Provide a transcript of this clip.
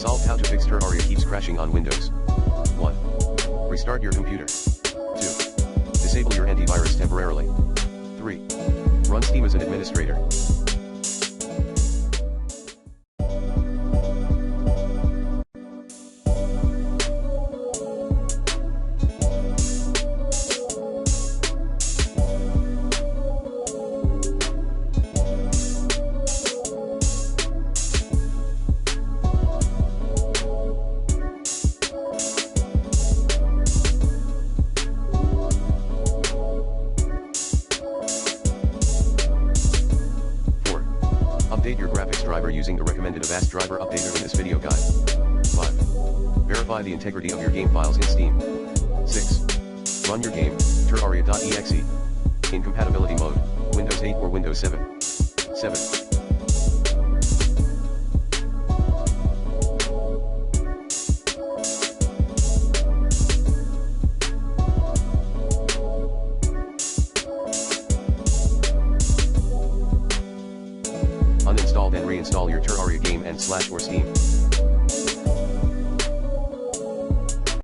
Solve how to fix Terraria keeps crashing on Windows. 1. Restart your computer. 2. Disable your antivirus temporarily. 3. Run Steam as an administrator. Update your graphics driver using the recommended Avast driver updater in this video guide. 5. Verify the integrity of your game files in Steam. 6. Run your game, Terraria.exe. In compatibility mode, Windows 8 or Windows 7. 7. Uninstall then reinstall your Terraria game and /or Steam.